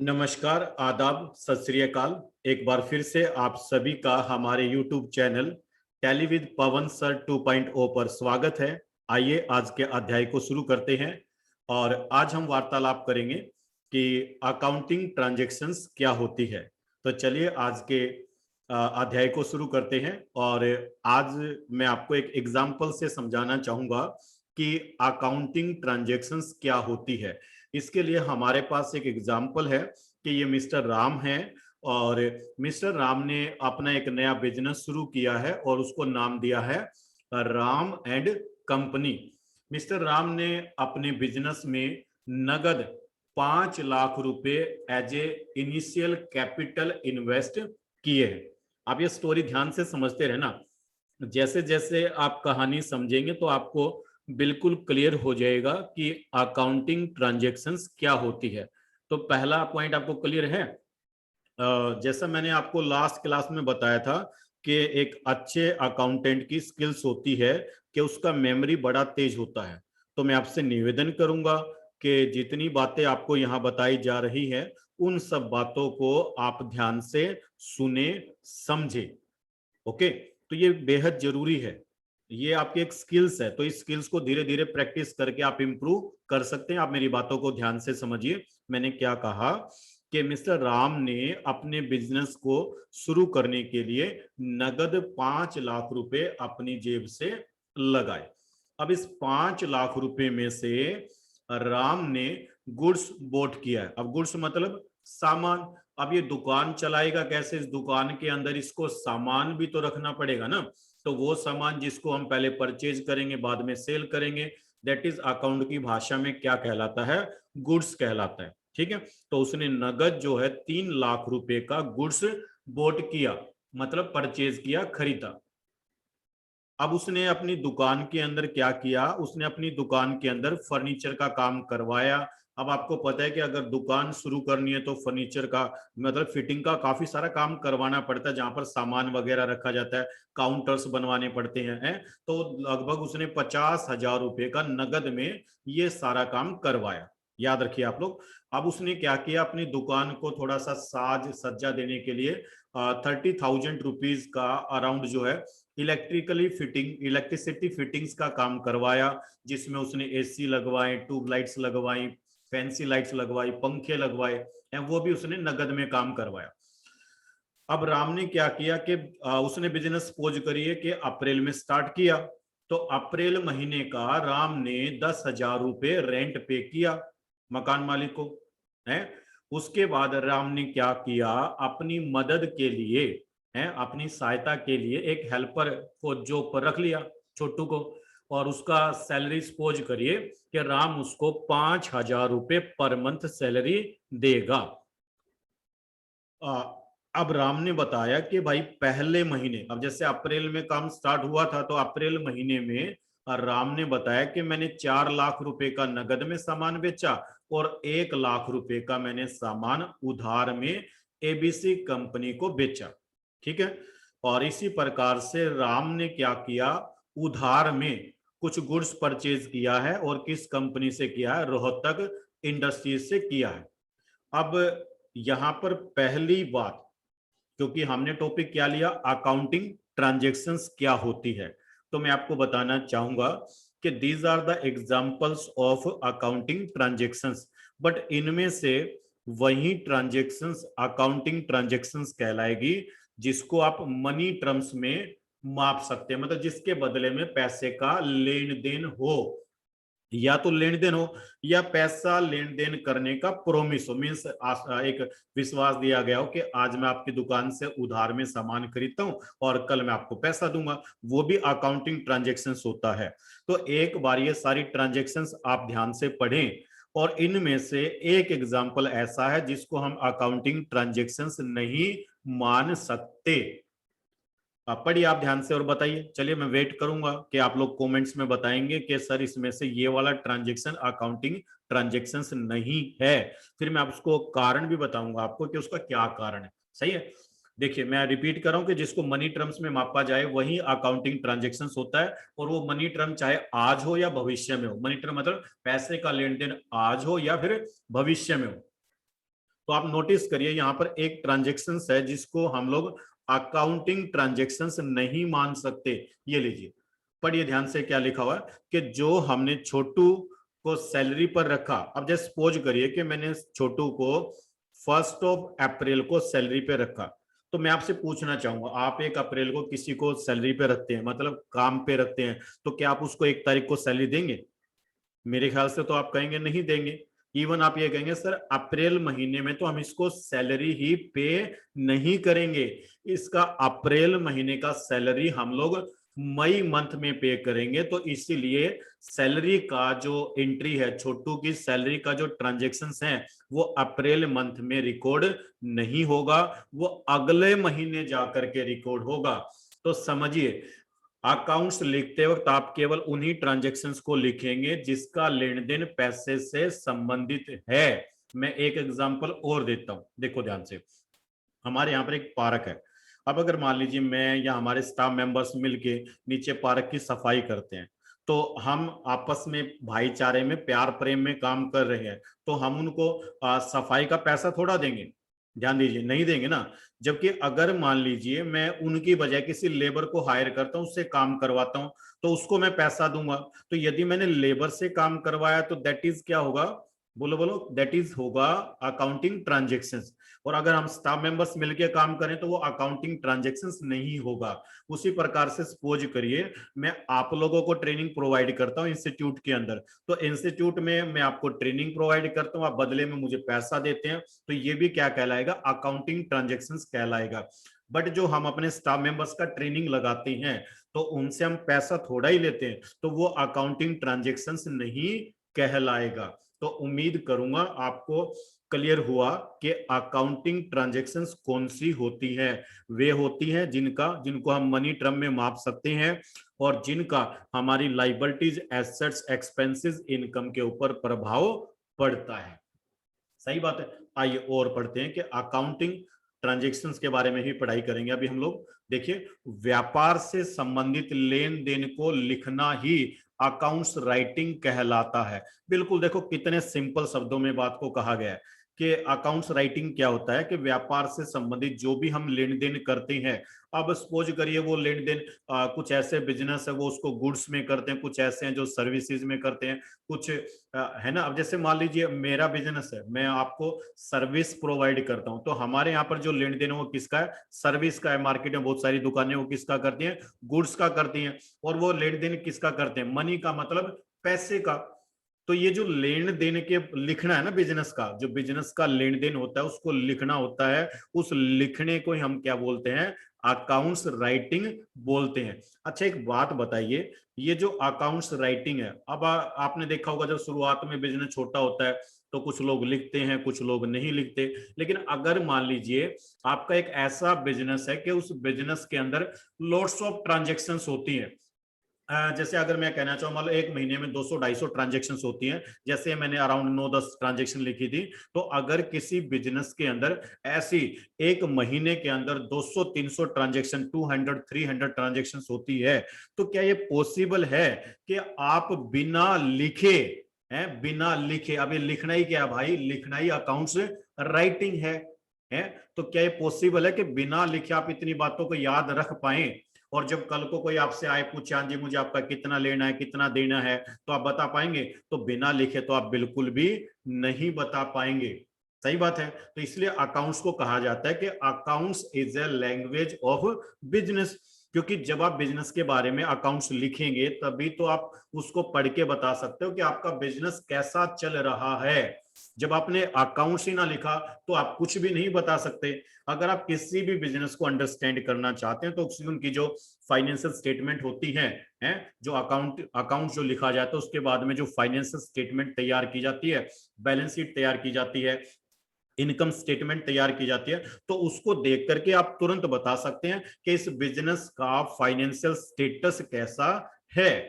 नमस्कार, आदाब, सत श्री अकाल। एक बार फिर से आप सभी का हमारे YouTube channel tally with Pawan sir 2.0 पर स्वागत है। आइए आज के अध्याय को शुरू करते हैं और आज हम वार्तालाप करेंगे कि अकाउंटिंग ट्रांजैक्शंस क्या होती है। तो चलिए आज के अध्याय को शुरू करते हैं और आज मैं आपको एक एग्जाम्पल से समझाना चाहूंगा कि अकाउंटिंग ट्रांजैक्शंस क्या होती है। इसके लिए हमारे पास एक एग्जाम्पल है कि ये मिस्टर राम है और मिस्टर राम ने अपना एक नया बिजनेस शुरू किया है और उसको नाम दिया है Ram and company. Mister Ram ने अपने बिजनेस में नगद 5 लाख रुपए as a initial capital invest किए हैं। आप ये स्टोरी ध्यान से समझते रहना, जैसे जैसे आप कहानी समझेंगे तो आपको बिल्कुल क्लियर हो जाएगा कि अकाउंटिंग ट्रांजैक्शंस क्या होती है। तो पहला पॉइंट आपको क्लियर है। जैसा मैंने आपको लास्ट क्लास में बताया था कि एक अच्छे अकाउंटेंट की स्किल्स होती है कि उसका मेमोरी बड़ा तेज होता है। तो मैं आपसे निवेदन करूंगा कि जितनी बातें आपको यहाँ बताई जा रही है उन सब बातों को आप ध्यान से सुने, समझे। ओके, तो ये बेहद जरूरी है। ये आपकी एक स्किल्स है, तो इस स्किल्स को धीरे धीरे प्रैक्टिस करके आप इंप्रूव कर सकते हैं। आप मेरी बातों को ध्यान से समझिए। मैंने क्या कहा कि मिस्टर राम ने अपने बिजनेस को शुरू करने के लिए नगद 5 लाख रुपए अपनी जेब से लगाए। अब इस 5 लाख रुपए में से राम ने गुड्स बोट किया है। अब गुड्स मतलब सामान। अब ये दुकान चलाएगा कैसे? इस दुकान के अंदर इसको सामान भी तो रखना पड़ेगा ना। तो वो सामान जिसको हम पहले परचेज करेंगे बाद में सेल करेंगे, दैट इज अकाउंट की भाषा में क्या कहलाता है? गुड्स कहलाता है। ठीक है, तो उसने नगद जो है 3 लाख रुपए का गुड्स बोट किया, मतलब परचेज किया, खरीदा। अब उसने अपनी दुकान के अंदर क्या किया? उसने अपनी दुकान के अंदर फर्नीचर का काम करवाया। अब आपको पता है कि अगर दुकान शुरू करनी है तो फर्नीचर का मतलब फिटिंग का काफी सारा काम करवाना पड़ता है, जहां पर सामान वगैरह रखा जाता है, काउंटर्स बनवाने पड़ते हैं। तो लगभग उसने 50,000 रुपए का नगद में ये सारा काम करवाया। याद रखिए आप लोग। अब उसने क्या किया? अपनी दुकान को थोड़ा सा साज सज्जा देने के लिए 30,000 रुपीज का अराउंड जो है इलेक्ट्रिसिटी फिटिंग्स का काम करवाया, जिसमें उसने एसी लगवाए, ट्यूब लाइट्स लगवाई, फैंसी लाइट्स लगवाई, पंखे लगवाए, वो भी उसने नगद में काम करवाया। अब राम ने क्या किया कि उसने बिजनेस सपोज करिए कि अप्रैल में स्टार्ट किया, तो अप्रैल महीने का राम ने 10,000 रुपए रेंट पे किया मकान मालिक को है। उसके बाद राम ने क्या किया? अपनी मदद के लिए अपनी सहायता के लिए एक हेल्पर को जॉब पर रख लिया, छोटू को। और उसका सैलरी सपोज करिए कि राम उसको 5,000 रुपए पर मंथ सैलरी देगा। अब राम ने बताया कि भाई पहले महीने, अब जैसे अप्रैल में काम स्टार्ट हुआ था तो अप्रैल महीने में राम ने बताया कि मैंने 4 लाख रुपए का नगद में सामान बेचा और 1 लाख रुपए का मैंने सामान उधार में एबीसी कंपनी को बेचा। ठीक है, और इसी प्रकार से राम ने क्या किया? उधार में कुछ गुड्स परचेज किया है और किस कंपनी से किया है? रोहतक इंडस्ट्रीज से किया है। अब यहां पर पहली बात, क्योंकि हमने टॉपिक क्या लिया? अकाउंटिंग ट्रांजैक्शंस क्या होती है, तो मैं आपको बताना चाहूंगा कि these are the examples of accounting transactions. But इनमें से वही ट्रांजैक्शंस अकाउंटिंग ट्रांजैक्शंस कहलाएगी जिसको आप मनी टर्म्स में माप सकते हैं, मतलब जिसके बदले में पैसे का लेन देन हो, या तो लेन देन हो या पैसा लेन देन करने का प्रोमिस हो। मीन्स एक विश्वास दिया गया हो कि आज मैं आपकी दुकान से उधार में सामान खरीदता हूं और कल मैं आपको पैसा दूंगा, वो भी अकाउंटिंग ट्रांजैक्शंस होता है। तो एक बार ये सारी ट्रांजैक्शंस आप ध्यान से पढ़ें और इनमें से एक एग्जांपल ऐसा है जिसको हम अकाउंटिंग ट्रांजैक्शंस नहीं मान सकते। पढ़िए आप ध्यान से और बताइए। चलिए मैं वेट करूंगा कि आप लोग कमेंट्स में बताएंगे कि सर इसमें से ये वाला ट्रांजैक्शन अकाउंटिंग ट्रांजैक्शंस नहीं है। फिर मैं उसको कारण भी बताऊंगा आपको कि उसका क्या कारण है। सही है, देखिए मैं रिपीट कर रहा हूं कि जिसको मनी टर्म्स में मापा जाए वही अकाउंटिंग ट्रांजैक्शंस होता है, और वो मनी टर्म चाहे आज हो या भविष्य में हो। मनी टर्म मतलब पैसे का लेन देन आज हो या फिर भविष्य में हो। तो आप नोटिस करिए यहाँ पर एक ट्रांजेक्शन है जिसको हम लोग अकाउंटिंग ट्रांजेक्शन्स नहीं मान सकते। ये लीजिए, पढ़िए ध्यान से क्या लिखा हुआ है कि जो हमने छोटू को सैलरी पर रखा। अब जैसे सपोज करिए कि मैंने छोटू को 1 अप्रैल को सैलरी पे रखा, तो मैं आपसे पूछना चाहूंगा, आप 1 अप्रैल को किसी को सैलरी पे रखते हैं, मतलब काम पे रखते हैं, तो क्या आप उसको 1 तारीख को सैलरी देंगे? मेरे ख्याल से तो आप कहेंगे नहीं देंगे। इवन आप ये कहेंगे सर अप्रैल महीने में तो हम इसको सैलरी ही पे नहीं करेंगे, इसका अप्रैल महीने का सैलरी हम लोग मई मंथ में पे करेंगे। तो इसीलिए सैलरी का जो एंट्री है, छोटू की सैलरी का जो ट्रांजेक्शन्स हैं, वो अप्रैल मंथ में रिकॉर्ड नहीं होगा, वो अगले महीने जाकर के रिकॉर्ड होगा। तो समझिए, अकाउंट्स लिखते वक्त आप केवल उन्हीं ट्रांजैक्शंस को लिखेंगे जिसका लेन देन पैसे से संबंधित है। मैं एक एग्जांपल और देता हूं, देखो ध्यान से। हमारे यहाँ पर एक पार्क है। अब अगर मान लीजिए मैं या हमारे स्टाफ मेंबर्स मिलके नीचे पार्क की सफाई करते हैं, तो हम आपस में भाईचारे में प्यार प्रेम में काम कर रहे हैं, तो हम उनको सफाई का पैसा थोड़ा देंगे? ध्यान दीजिए, नहीं देंगे ना। जबकि अगर मान लीजिए मैं उनकी बजाय किसी लेबर को हायर करता हूं, उससे काम करवाता हूं, तो उसको मैं पैसा दूंगा। तो यदि मैंने लेबर से काम करवाया तो दैट इज क्या होगा? बोलो बोलो, दैट इज होगा अकाउंटिंग ट्रांजेक्शन्स। और अगर हम स्टाफ मेंबर्स मिलकर काम करें तो वो अकाउंटिंग ट्रांजेक्शन्स नहीं होगा। उसी प्रकार से सपोज करिए मैं आप लोगों को ट्रेनिंग प्रोवाइड करता हूं इंस्टीट्यूट के अंदर, तो इंस्टीट्यूट में मैं आपको ट्रेनिंग प्रोवाइड करता हूं, आप बदले में मुझे पैसा देते हैं, तो ये भी क्या कहलाएगा? अकाउंटिंग ट्रांजेक्शन्स कहलाएगा। बट जो हम अपने स्टाफ मेंबर्स का ट्रेनिंग लगाते हैं तो उनसे हम पैसा थोड़ा ही लेते हैं, तो वो अकाउंटिंग ट्रांजेक्शन्स नहीं कहलाएगा। तो उम्मीद करूंगा आपको क्लियर हुआ कि अकाउंटिंग ट्रांजैक्शंस कौन सी होती हैं। वे होती हैं जिनको हम मनी टर्म में माप सकते हैं और जिनका हमारी लाइबिलिटीज, एसेट्स, एक्सपेंसेस, इनकम के ऊपर प्रभाव पड़ता है। सही बात है। आइए और पढ़ते हैं कि अकाउंटिंग ट्रांजैक्शंस के बारे में ही पढ़ाई करेंगे अभी हम लोग। देखिए, व्यापार से संबंधित लेन देन को लिखना ही अकाउंट्स राइटिंग कहलाता है। बिल्कुल, देखो कितने सिंपल शब्दों में बात को कहा गया है कि अकाउंट्स राइटिंग क्या होता है कि व्यापार से संबंधित जो भी हम लेन देन करते हैं। अब सपोज करिए वो लेन देन कुछ ऐसे बिजनेस है वो उसको गुड्स में करते हैं, कुछ ऐसे हैं जो सर्विसेज में करते हैं, कुछ है ना। अब जैसे मान लीजिए मेरा बिजनेस है, मैं आपको सर्विस प्रोवाइड करता हूं, तो हमारे यहाँ पर जो लेन देन है वो किसका है? सर्विस का है। मार्केट में बहुत सारी दुकानें वो किसका करती हैं? गुड्स का करती हैं। और वो लेन देन किसका करते हैं? मनी का, मतलब पैसे का। तो ये जो लेन देन के लिखना है ना, बिजनेस का, जो बिजनेस का लेन देन होता है उसको लिखना होता है, उस लिखने को ही हम क्या बोलते हैं? अकाउंट्स राइटिंग बोलते हैं। अच्छा, एक बात बताइए, ये जो अकाउंट्स राइटिंग है, अब आपने देखा होगा जब शुरुआत में बिजनेस छोटा होता है तो कुछ लोग लिखते हैं, कुछ लोग नहीं लिखते। लेकिन अगर मान लीजिए आपका एक ऐसा बिजनेस है कि उस बिजनेस के अंदर लॉट्स ऑफ ट्रांजेक्शन्स होती हैं, जैसे अगर मैं कहना चाहूँ मान लो एक महीने में 200-250 ट्रांजेक्शन होती हैं, जैसे मैंने अराउंड 9-10 ट्रांजेक्शन लिखी थी, तो अगर किसी बिजनेस के अंदर ऐसी एक महीने के अंदर 200-300 ट्रांजेक्शन, 200-300 ट्रांजेक्शन होती है, तो क्या ये पॉसिबल है कि आप बिना लिखे हैं, बिना लिखे, अब ये लिखना ही क्या भाई? लिखना ही अकाउंट्स राइटिंग है। तो क्या ये पॉसिबल है कि बिना लिखे आप इतनी बातों को याद रख पाए? और जब कल को कोई आपसे आए, पूछे हाँ जी मुझे आपका कितना लेना है, कितना देना है, तो आप बता पाएंगे? तो बिना लिखे तो आप बिल्कुल भी नहीं बता पाएंगे। सही बात है। तो इसलिए अकाउंट्स को कहा जाता है कि accounts is a language of business, क्योंकि जब आप बिजनेस के बारे में अकाउंट्स लिखेंगे तभी तो आप उसको पढ़ के बता सकते हो कि आपका बिजनेस कैसा चल रहा है। जब आपने अकाउंट्स ही ना लिखा तो आप कुछ भी नहीं बता सकते। अगर आप किसी भी बिजनेस को अंडरस्टैंड करना चाहते हैं तो उनकी जो फाइनेंशियल स्टेटमेंट होती हैं, जो अकाउंट जो लिखा जाता है उसके बाद में जो फाइनेंशियल स्टेटमेंट तैयार की जाती है, बैलेंस शीट तैयार की जाती है, इनकम स्टेटमेंट तैयार की जाती है, तो उसको देख करके आप तुरंत बता सकते हैं कि इस बिजनेस का फाइनेंशियल स्टेटस कैसा है।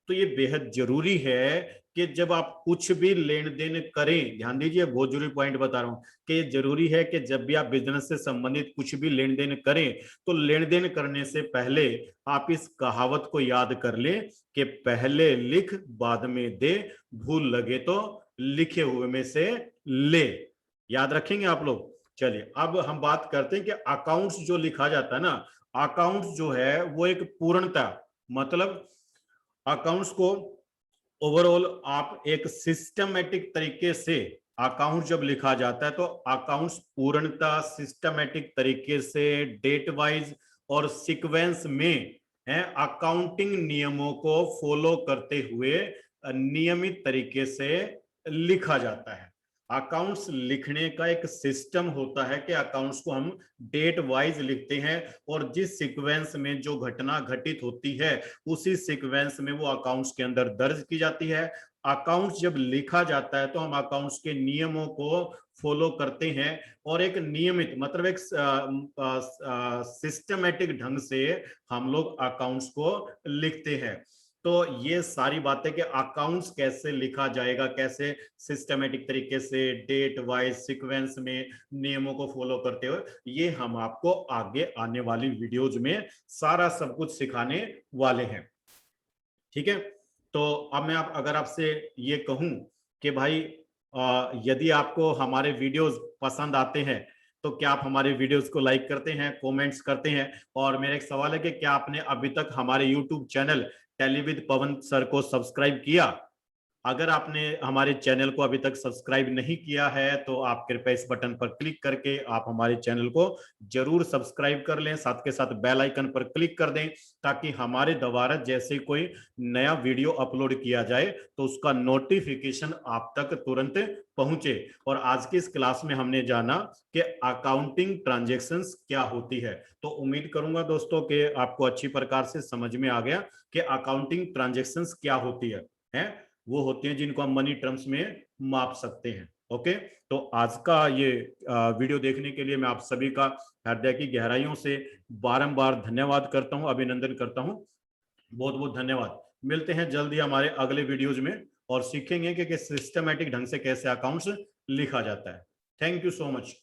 तो ये बेहद जरूरी है कि जब आप कुछ भी लेन देन करें, ध्यान दीजिए बहुत जरूरी पॉइंट बता रहा हूं कि ये जरूरी है कि जब भी आप बिजनेस से संबंधित कुछ भी लेन देन करें तो लेन देन करने से पहले आप इस कहावत को याद कर लें कि पहले लिख बाद में दे, भूल लगे तो लिखे हुए में से ले। याद रखेंगे आप लोग। चलिए अब हम बात करते हैं कि अकाउंट्स जो लिखा जाता है ना, अकाउंट्स जो है वो एक पूर्णता, मतलब अकाउंट्स को ओवरऑल आप एक सिस्टमेटिक तरीके से, अकाउंट जब लिखा जाता है तो अकाउंट्स पूर्णता सिस्टमेटिक तरीके से डेट वाइज और सीक्वेंस में है, अकाउंटिंग नियमों को फॉलो करते हुए नियमित तरीके से लिखा जाता है। अकाउंट्स लिखने का एक सिस्टम होता है कि अकाउंट्स को हम डेट वाइज लिखते हैं और जिस सीक्वेंस में जो घटना घटित होती है उसी सीक्वेंस में वो अकाउंट्स के अंदर दर्ज की जाती है। अकाउंट्स जब लिखा जाता है तो हम अकाउंट्स के नियमों को फॉलो करते हैं और एक नियमित मतलब एक सिस्टमेटिक ढंग से हम लोग अकाउंट्स को लिखते हैं। तो ये सारी बातें कि अकाउंट्स कैसे लिखा जाएगा, कैसे सिस्टमेटिक तरीके से डेट वाइज सीक्वेंस में नियमों को फॉलो करते हुए, ये हम आपको आगे आने वाली वीडियोज में सारा सब कुछ सिखाने वाले हैं। ठीक है, तो अब मैं अगर आपसे ये कहूं कि भाई यदि आपको हमारे वीडियोस पसंद आते हैं तो क्या आप हमारे वीडियोस को लाइक करते हैं, कमेंट्स करते हैं? और मेरा एक सवाल है कि क्या आपने अभी तक हमारे YouTube channel Tally with Pawan sir को सब्सक्राइब किया? अगर आपने हमारे चैनल को अभी तक सब्सक्राइब नहीं किया है तो आप कृपया इस बटन पर क्लिक करके आप हमारे चैनल को जरूर सब्सक्राइब कर लें, साथ के साथ बेल आइकन पर क्लिक कर दें ताकि हमारे द्वारा जैसे कोई नया वीडियो अपलोड किया जाए तो उसका नोटिफिकेशन आप तक तुरंत पहुंचे। और आज की इस क्लास में हमने जाना कि अकाउंटिंग ट्रांजैक्शंस क्या होती है, तो उम्मीद करूंगा दोस्तों कि आपको अच्छी प्रकार से समझ में आ गया कि अकाउंटिंग ट्रांजैक्शंस क्या होती है? वो होते हैं जिनको हम मनी टर्म्स में माप सकते हैं। ओके, तो आज का ये वीडियो देखने के लिए मैं आप सभी का हृदय की गहराइयों से बारंबार धन्यवाद करता हूं, अभिनंदन करता हूं। बहुत बहुत धन्यवाद। मिलते हैं जल्दी हमारे अगले वीडियोज में और सीखेंगे कि सिस्टमेटिक ढंग से कैसे अकाउंट्स लिखा जाता है। Thank you so much.